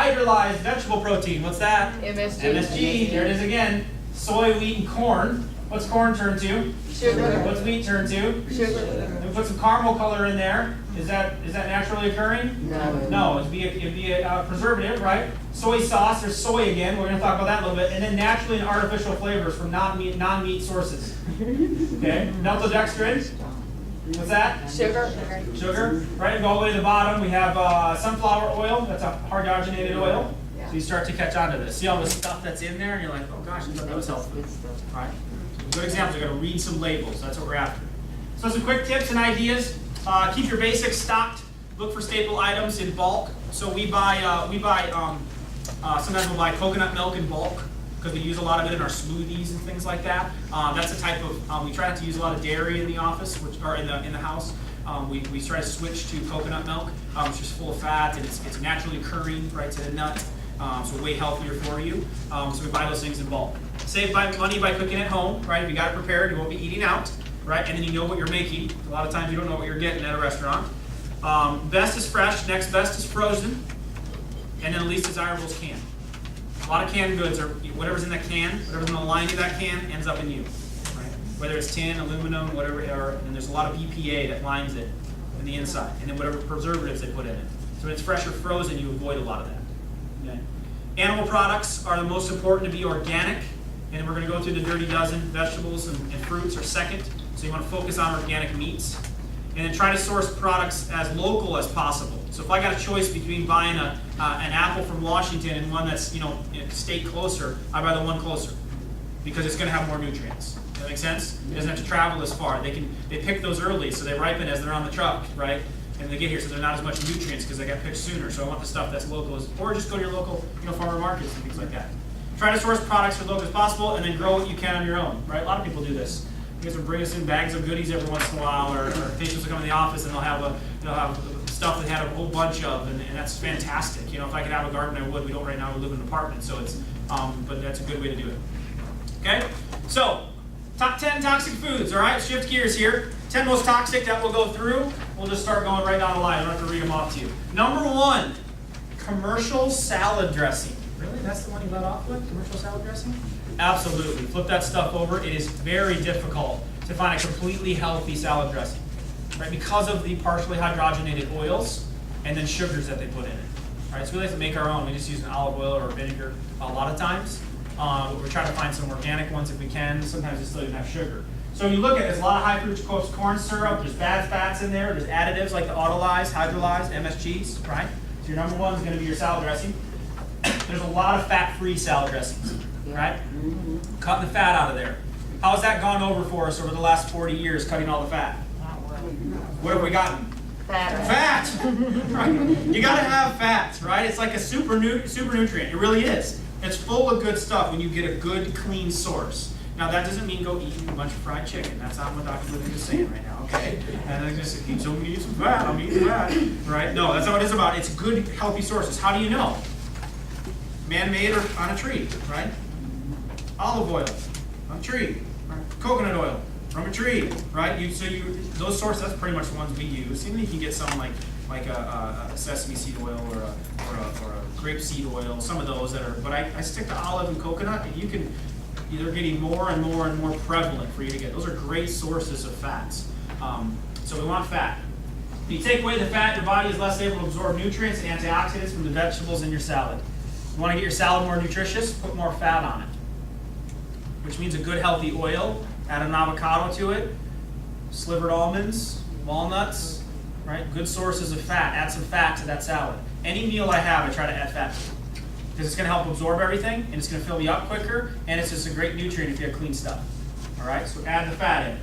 Hydrolyzed vegetable protein, what's that? MSG. MSG, there it is again. Soy, wheat, and corn. What's corn turn to? Sugar. What's wheat turn to? Sugar. We put some caramel color in there. Is that naturally occurring? No. No, it'd be a preservative, right? Soy sauce, there's soy again. We're going to talk about that a little bit. And then naturally and artificial flavors from non-meat sources. Okay, maltodextrin. What's that? Sugar. Sugar. Right, and go all the way to the bottom. We have sunflower oil. That's a hydrogenated oil. So you start to catch on to this. See all the stuff that's in there, and you're like, oh gosh, I thought that was helpful. All right. Good examples. We're going to read some labels. That's what we're after. So some quick tips and ideas. Keep your basics stocked. Look for staple items in bulk. So we buy sometimes we'll buy coconut milk in bulk because we use a lot of it in our smoothies and things like that. That's a type of, we try not to use a lot of dairy in the office, or in the house. We try to switch to coconut milk, which is full of fat and it's naturally occurring, right, to the nut. So way healthier for you. So we buy those things in bulk. Save money by cooking at home, right? If you got it prepared, you won't be eating out, right? And then you know what you're making. A lot of times you don't know what you're getting at a restaurant. Best is fresh, next best is frozen, and then the least desirable is canned. A lot of canned goods are whatever's in that can, whatever's in the lining of that can ends up in you, right? Whether it's tin, aluminum, whatever, and there's a lot of BPA that lines it in the inside, and then whatever preservatives they put in it. So when it's fresh or frozen, you avoid a lot of that. Okay. Animal products are the most important to be organic, and we're going to go through the dirty dozen. Vegetables and fruits are second, so you want to focus on organic meats. And then try to source products as local as possible. So if I got a choice between buying an apple from Washington and one that's, in a state closer, I buy the one closer because it's going to have more nutrients. Does that make sense? It doesn't have to travel as far. They pick those early, so they ripen as they're on the truck, right? And they get here, so they're not as much nutrients because they got picked sooner. So I want the stuff that's local, or just go to your local, farmer markets and things like that. Try to source products as local as possible, and then grow what you can on your own, right? A lot of people do this. You guys will bring us in bags of goodies every once in a while, or patients will come in the office and they'll have stuff they had a whole bunch of, and that's fantastic. If I could have a garden, I would. We don't right now. We live in an apartment, so it's but that's a good way to do it. Okay, so top 10 toxic foods. All right, shift gears here. 10 most toxic that we'll go through. We'll just start going right down the line. I don't have to read them off to you. Number 1, commercial salad dressing. Really, that's the one you let off with? Commercial salad dressing? Absolutely. Flip that stuff over. It is very difficult to find a completely healthy salad dressing, right? Because of the partially hydrogenated oils and then sugars that they put in it. All right, so we like to make our own. We just use an olive oil or vinegar a lot of times. But we're trying to find some organic ones if we can. Sometimes they still even have sugar. So when you look at it, there's a lot of high fructose corn syrup. There's bad fats in there. There's additives like the autolyzed, hydrolyzed, MSGs, right? So your number 1 is going to be your salad dressing. There's a lot of fat-free salad dressings. Right? Cutting the fat out of there. How has that gone over for us over the last 40 years, cutting all the fat? What have we gotten? Fat. Right? You got to have fat, right? It's like a super nutrient. It really is. It's full of good stuff when you get a good, clean source. Now, that doesn't mean go eating a bunch of fried chicken. That's not what Dr. Living is saying right now, okay? And I just said, so eat some fat, I'm eating fat. Right? No, that's not what it's about. It's good, healthy sources. How do you know? Man-made or on a tree, right? Olive oil on a tree, right? Coconut oil from a tree, right? Those sources, that's pretty much the ones we use. Even if you get some like a sesame seed oil or a grape seed oil, some of those that are. But I stick to olive and coconut. And they're getting more and more and more prevalent for you to get. Those are great sources of fats. So we want fat. If you take away the fat, your body is less able to absorb nutrients and antioxidants from the vegetables in your salad. You want to get your salad more nutritious? Put more fat on it. Which means a good healthy oil, add an avocado to it, slivered almonds, walnuts, right? Good sources of fat. Add some fat to that salad. Any meal I have, I try to add fat to it. Because it's going to help absorb everything, and it's going to fill you up quicker, and it's just a great nutrient if you have clean stuff. All right, so add the fat in.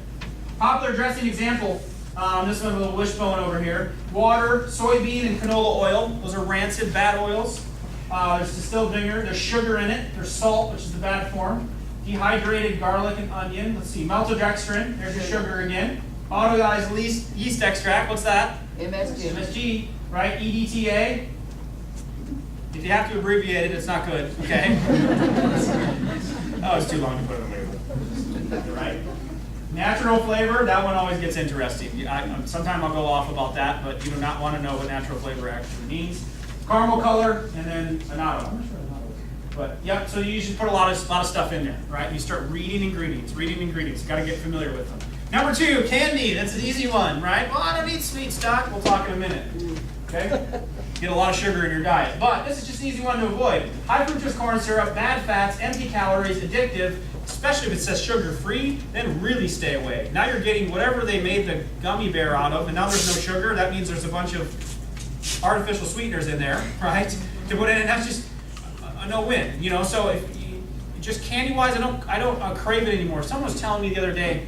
Popular dressing example, this one with a little wishbone over here. Water, soybean, and canola oil. Those are rancid, bad oils. There's distilled vinegar. There's sugar in it. There's salt, which is the bad form. Dehydrated garlic and onion. Let's see, maltodextrin. There's your sugar again. Autolyzed yeast extract. What's that? MSG. MSG, right? EDTA. If you have to abbreviate it, it's not good. Okay. Oh, it's too long to put it on the label. Right? Natural flavor. That one always gets interesting. Sometimes I'll go off about that, but you do not want to know what natural flavor actually means. caramel color, and then annatto. I'm not sure annatto. But yep, so you usually put a lot of stuff in there, right? You start reading ingredients, got to get familiar with them. Number 2, candy. That's an easy one, right? Well, I don't eat sweets, Doc. We'll talk in a minute. Okay? Get a lot of sugar in your diet. But this is just an easy one to avoid. High fructose corn syrup, bad fats, empty calories, addictive, especially if it says sugar-free, then really stay away. Now you're getting whatever they made the gummy bear out of, and now there's no sugar. That means there's a bunch of artificial sweeteners in there, right? To put in, and that's just a no-win, you know? So if you, just candy-wise, I don't crave it anymore. Someone was telling me the other day,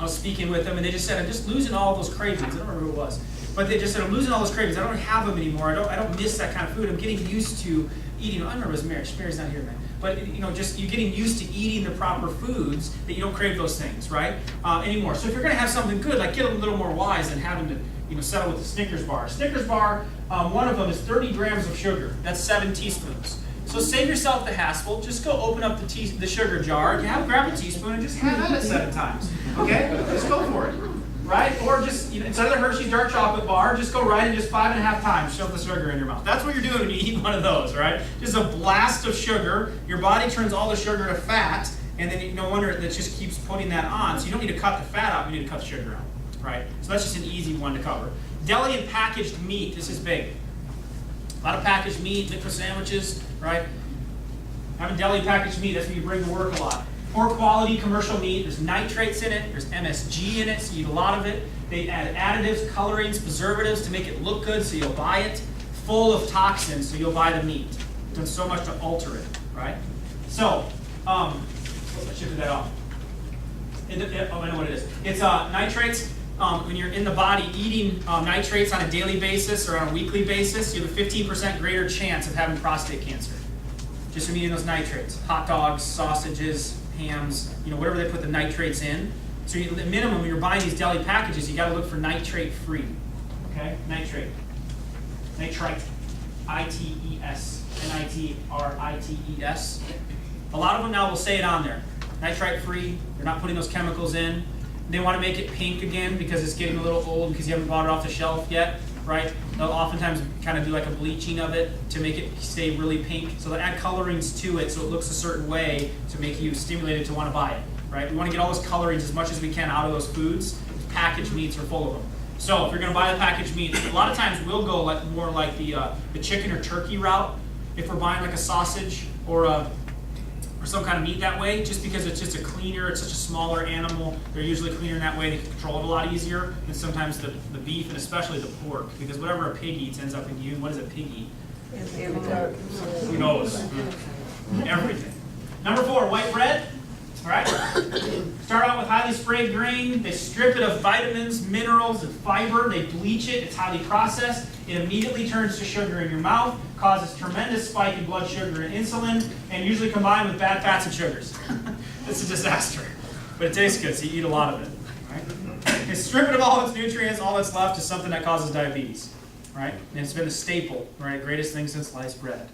I was speaking with them, and they just said, I'm just losing all those cravings. I don't remember who it was. But they just said, I'm losing all those cravings. I don't have them anymore. I don't miss that kind of food. I'm getting used to eating. I remember it was Mary's not here, man. But you know, just you're getting used to eating the proper foods that you don't crave those things, right? Anymore. So if you're going to have something good, like get a little more wise than having to settle with the Snickers bar. Snickers bar, one of them is 30 grams of sugar. That's 7 teaspoons. So save yourself the hassle. Just go open up the sugar jar. Grab a teaspoon and just have at it 7 times. Okay? Just go for it. Right? Or just, instead of the Hershey dark chocolate bar, just go right and just 5.5 times shove the sugar in your mouth. That's what you're doing when you eat one of those, right? Just a blast of sugar. Your body turns all the sugar to fat, and then no wonder that just keeps putting that on. So you don't need to cut the fat out, you need to cut the sugar out, right? So that's just an easy one to cover. Deli and packaged meat, this is big. A lot of packaged meat, liquid sandwiches, right? Having deli packaged meat, that's when you bring to work a lot. Poor quality commercial meat, there's nitrates in it, there's MSG in it, so you eat a lot of it. They add additives, colorings, preservatives to make it look good, so you'll buy it. Full of toxins, so you'll buy the meat. Done so much to alter it, right? So, I shifted that off. I know what it is. It's nitrates. When you're in the body eating nitrates on a daily basis or on a weekly basis, you have a 15% greater chance of having prostate cancer. Just from eating those nitrates. Hot dogs, sausages, hams, whatever they put the nitrates in. So at minimum, when you're buying these deli packages, you got to look for nitrate-free. Okay? Nitrate. Nitrite. I-T-E-S. N-I-T-R-I-T-E-S. A lot of them now will say it on there. Nitrite-free. They're not putting those chemicals in. They want to make it pink again because it's getting a little old because you haven't bought it off the shelf yet, right? They'll oftentimes kind of do like a bleaching of it to make it stay really pink. So they add colorings to it so it looks a certain way to make you stimulated to want to buy it, right? We want to get all those colorings as much as we can out of those foods. Packaged meats are full of them. So if you're going to buy the packaged meats, a lot of times we'll go more like the chicken or turkey route if we're buying like a sausage or some kind of meat that way, just because it's just it's such a smaller animal. They're usually cleaner in that way. They can control it a lot easier than sometimes the beef and especially the pork, because whatever a pig eats ends up in you. What does a pig eat? Who knows? Everything. Number 4, white bread. All right. Start out with highly sprayed grain. They strip it of vitamins, minerals, and fiber. They bleach it. It's highly processed. It immediately turns to sugar in your mouth, causes tremendous spike in blood sugar and insulin, and usually combined with bad fats and sugars. It's a disaster. But it tastes good, so you eat a lot of it. Right? They strip it of all its nutrients. All that's left is something that causes diabetes. Right? And it's been a staple, right? Greatest thing since sliced bread.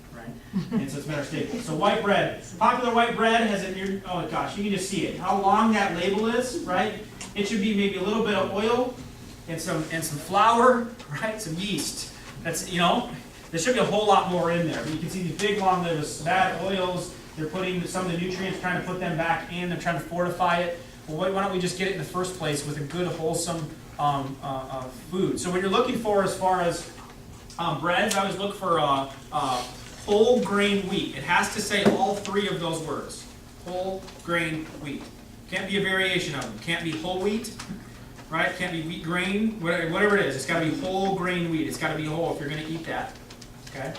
And so it's been our staple. So white bread. Popular white bread has oh gosh, you can just see it. How long that label is, right? It should be maybe a little bit of oil and some flour, right? Some yeast. That's, there should be a whole lot more in there. But you can see these big long livers, bad oils. They're putting some of the nutrients, trying to put them back in. They're trying to fortify it. Well, why don't we just get it in the first place with a good, wholesome food? So what you're looking for as far as breads, I always look for whole grain wheat. It has to say all 3 of those words. Whole grain wheat. Can't be a variation of them. Can't be whole wheat, right? Can't be wheat grain, whatever it is. It's got to be whole grain wheat. It's got to be whole if you're going to eat that. Okay?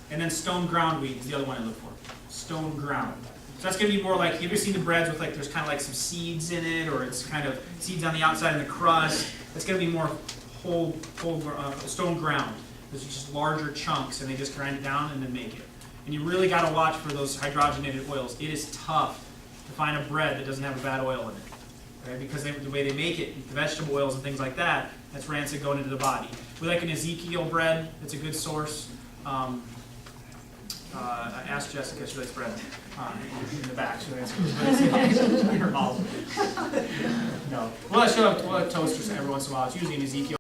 And then stone ground wheat is the other one I look for. Stone ground. So that's going to be more like, have you ever seen the breads with there's kind of like some seeds in it, or it's kind of seeds on the outside and the crust? It's going to be more whole stone ground. Those are just larger chunks, and they just grind it down and then make it. And you really got to watch for those hydrogenated oils. It is tough to find a bread that doesn't have a bad oil in it, okay? Because the way they make it, the vegetable oils and things like that, that's rancid going into the body. We like an Ezekiel bread. It's a good source. I asked Jessica, she likes bread in the back. She'll answer her mouth. No. We'll have toasters every once in a while. It's usually an Ezekiel.